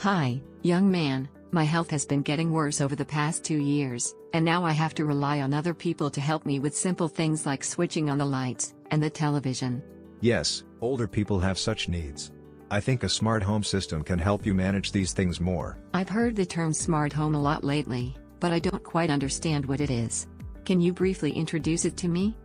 Hi, young man, my health has been getting worse over the past 2 years, and now I have to rely on other people to help me with simple things like switching on the lights and the television. Yes, older people have such needs. I think a smart home system can help you manage these things more. I've heard the term smart home a lot lately, but I don't quite understand what it is. Can you briefly introduce it to me?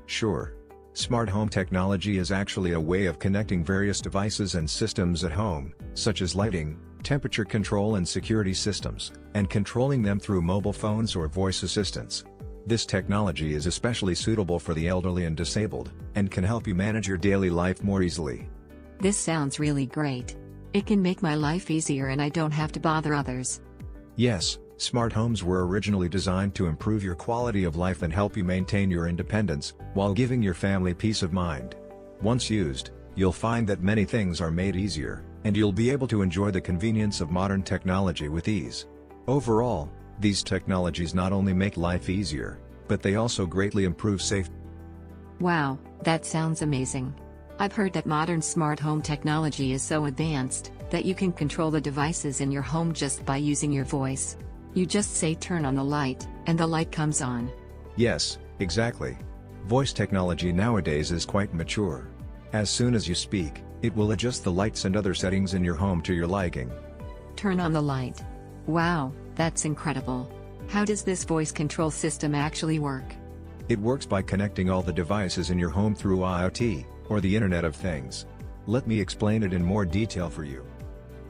Sure. Smart home technology is actually a way of connecting various devices and systems at home, such as lighting, temperature control and security systems, and controlling them through mobile phones or voice assistants. This technology is especially suitable for the elderly and disabled, and can help you manage your daily life more easily. This sounds really great. It can make my life easier and I don't have to bother others. Yes, smart homes were originally designed to improve your quality of life and help you maintain your independence, while giving your family peace of mind. Once used, you'll find that many things are made easier, and you'll be able to enjoy the convenience of modern technology with ease. Overall, these technologies not only make life easier, but they also greatly improve safety. Wow, that sounds amazing. I've heard that modern smart home technology is so advanced that you can control the devices in your home just by using your voice. You just say turn on the light, and the light comes on. Yes, exactly. Voice technology nowadays is quite mature. As soon as you speak, it will adjust the lights and other settings in your home to your liking. Turn on the light. Wow, that's incredible. How does this voice control system actually work? It works by connecting all the devices in your home through IoT, or the Internet of Things. Let me explain it in more detail for you.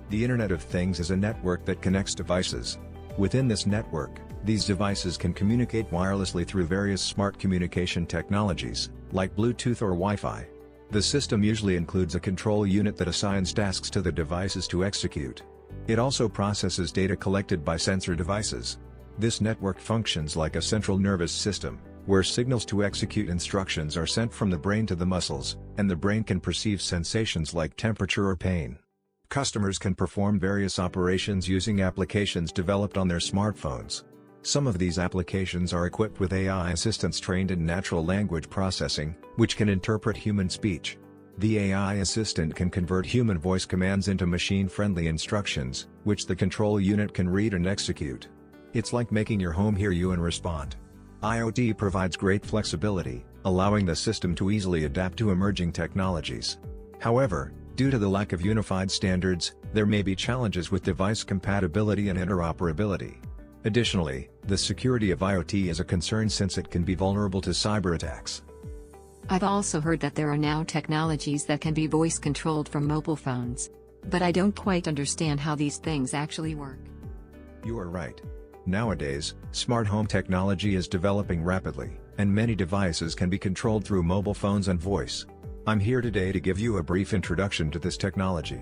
The Internet of Things is a network that connects devices. Within this network, these devices can communicate wirelessly through various smart communication technologies, like Bluetooth or Wi-Fi. The system usually includes a control unit that assigns tasks to the devices to execute. It also processes data collected by sensor devices. This network functions like a central nervous system, where signals to execute instructions are sent from the brain to the muscles, and the brain can perceive sensations like temperature or pain. Customers can perform various operations using applications developed on their smartphones. Some of these applications are equipped with AI assistants trained in natural language processing, which can interpret human speech. The AI assistant can convert human voice commands into machine-friendly instructions, which the control unit can read and execute. It's like making your home hear you and respond. IoT provides great flexibility, allowing the system to easily adapt to emerging technologies. However, due to the lack of unified standards, there may be challenges with device compatibility and interoperability. Additionally, the security of IoT is a concern since it can be vulnerable to cyber attacks. I've also heard that there are now technologies that can be voice controlled from mobile phones. But I don't quite understand how these things actually work. You are right. Nowadays, smart home technology is developing rapidly, and many devices can be controlled through mobile phones and voice. I'm here today to give you a brief introduction to this technology.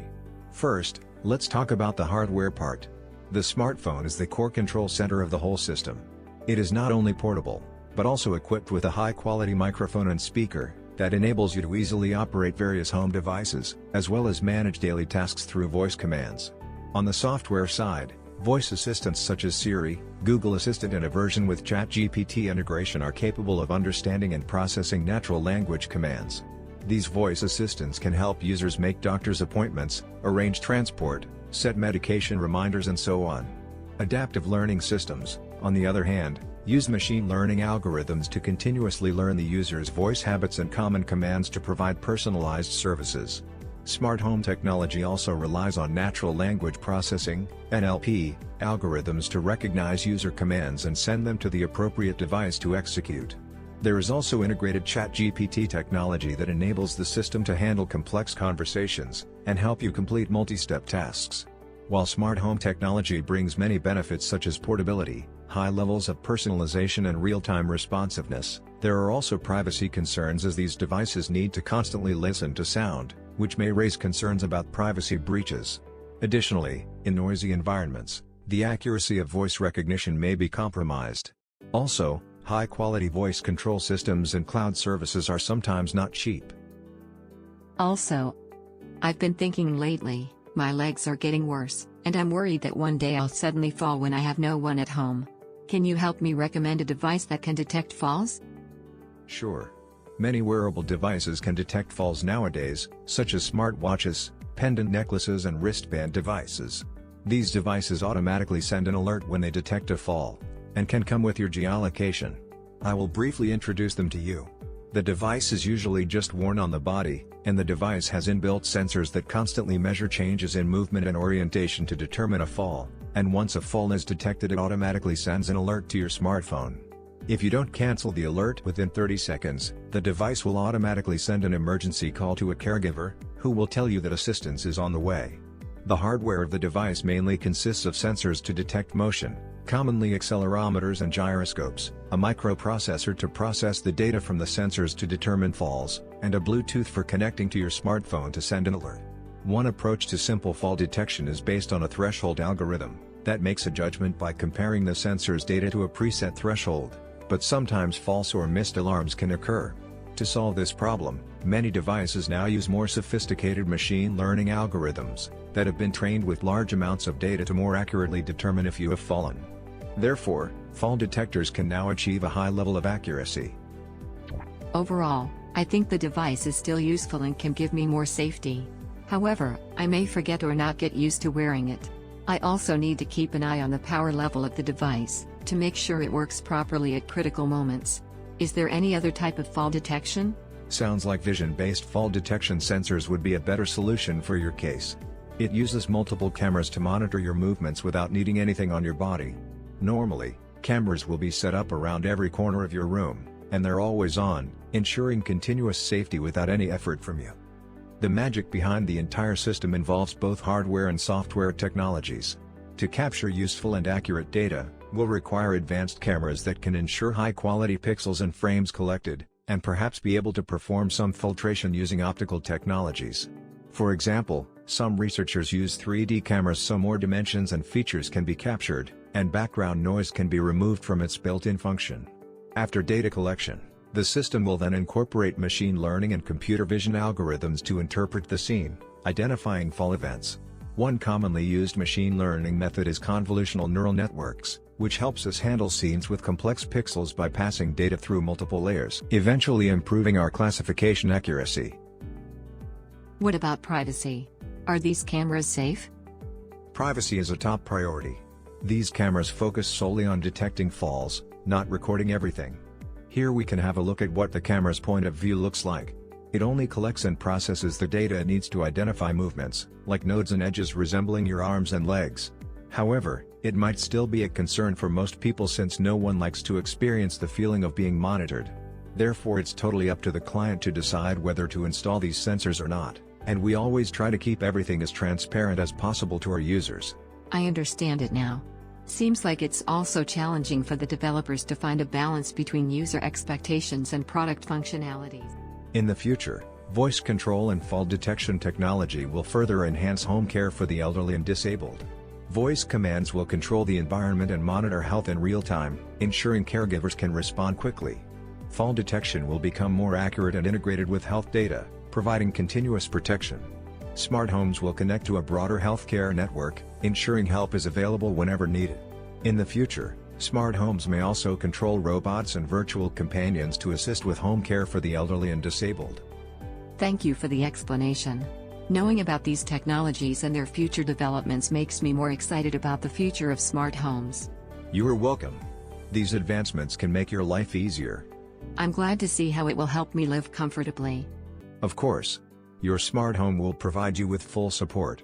First, let's talk about the hardware part. The smartphone is the core control center of the whole system. It is not only portable, but also equipped with a high-quality microphone and speaker that enables you to easily operate various home devices, as well as manage daily tasks through voice commands. On the software side, voice assistants such as Siri, Google Assistant and a version with ChatGPT integration are capable of understanding and processing natural language commands. These voice assistants can help users make doctor's appointments, arrange transport, set medication reminders and so on. Adaptive learning systems, on the other hand, use machine learning algorithms to continuously learn the user's voice habits and common commands to provide personalized services. Smart home technology also relies on natural language processing, NLP, algorithms to recognize user commands and send them to the appropriate device to execute. There is also integrated ChatGPT technology that enables the system to handle complex conversations and help you complete multi-step tasks. While smart home technology brings many benefits such as portability, high levels of personalization and real-time responsiveness, there are also privacy concerns as these devices need to constantly listen to sound, which may raise concerns about privacy breaches. Additionally, in noisy environments, the accuracy of voice recognition may be compromised. Also, high-quality voice control systems and cloud services are sometimes not cheap. Also, I've been thinking lately, my legs are getting worse, and I'm worried that one day I'll suddenly fall when I have no one at home. Can you help me recommend a device that can detect falls? Sure. Many wearable devices can detect falls nowadays, such as smartwatches, pendant necklaces and wristband devices. These devices automatically send an alert when they detect a fall, and can come with your geolocation. I will briefly introduce them to you. The device is usually just worn on the body, and the device has inbuilt sensors that constantly measure changes in movement and orientation to determine a fall, and once a fall is detected it automatically sends an alert to your smartphone. If you don't cancel the alert within 30 seconds, the device will automatically send an emergency call to a caregiver, who will tell you that assistance is on the way. The hardware of the device mainly consists of sensors to detect motion, commonly accelerometers and gyroscopes, a microprocessor to process the data from the sensors to determine falls, and a Bluetooth for connecting to your smartphone to send an alert. One approach to simple fall detection is based on a threshold algorithm that makes a judgment by comparing the sensor's data to a preset threshold, but sometimes false or missed alarms can occur. To solve this problem, many devices now use more sophisticated machine learning algorithms that have been trained with large amounts of data to more accurately determine if you have fallen. Therefore, fall detectors can now achieve a high level of accuracy. Overall, I think the device is still useful and can give me more safety. However, I may forget or not get used to wearing it. I also need to keep an eye on the power level of the device, to make sure it works properly at critical moments. Is there any other type of fall detection? Sounds like vision-based fall detection sensors would be a better solution for your case. It uses multiple cameras to monitor your movements without needing anything on your body. Normally, cameras will be set up around every corner of your room, and they're always on, ensuring continuous safety without any effort from you. The magic behind the entire system involves both hardware and software technologies. To capture useful and accurate data, will require advanced cameras that can ensure high-quality pixels and frames collected, and perhaps be able to perform some filtration using optical technologies. For example, some researchers use 3D cameras so more dimensions and features can be captured, and background noise can be removed from its built-in function. After data collection, the system will then incorporate machine learning and computer vision algorithms to interpret the scene, identifying fall events. One commonly used machine learning method is convolutional neural networks, which helps us handle scenes with complex pixels by passing data through multiple layers, eventually improving our classification accuracy. What about privacy? Are these cameras safe? Privacy is a top priority. These cameras focus solely on detecting falls, not recording everything. Here we can have a look at what the camera's point of view looks like. It only collects and processes the data it needs to identify movements, like nodes and edges resembling your arms and legs. However, it might still be a concern for most people since no one likes to experience the feeling of being monitored. Therefore it's totally up to the client to decide whether to install these sensors or not, and we always try to keep everything as transparent as possible to our users. I understand it now. Seems like it's also challenging for the developers to find a balance between user expectations and product functionalities. In the future, voice control and fall detection technology will further enhance home care for the elderly and disabled. Voice commands will control the environment and monitor health in real time, ensuring caregivers can respond quickly. Fall detection will become more accurate and integrated with health data, providing continuous protection. Smart homes will connect to a broader healthcare network, ensuring help is available whenever needed. In the future, smart homes may also control robots and virtual companions to assist with home care for the elderly and disabled. Thank you for the explanation. Knowing about these technologies and their future developments makes me more excited about the future of smart homes. You are welcome. These advancements can make your life easier. I'm glad to see how it will help me live comfortably. Of course. Your smart home will provide you with full support.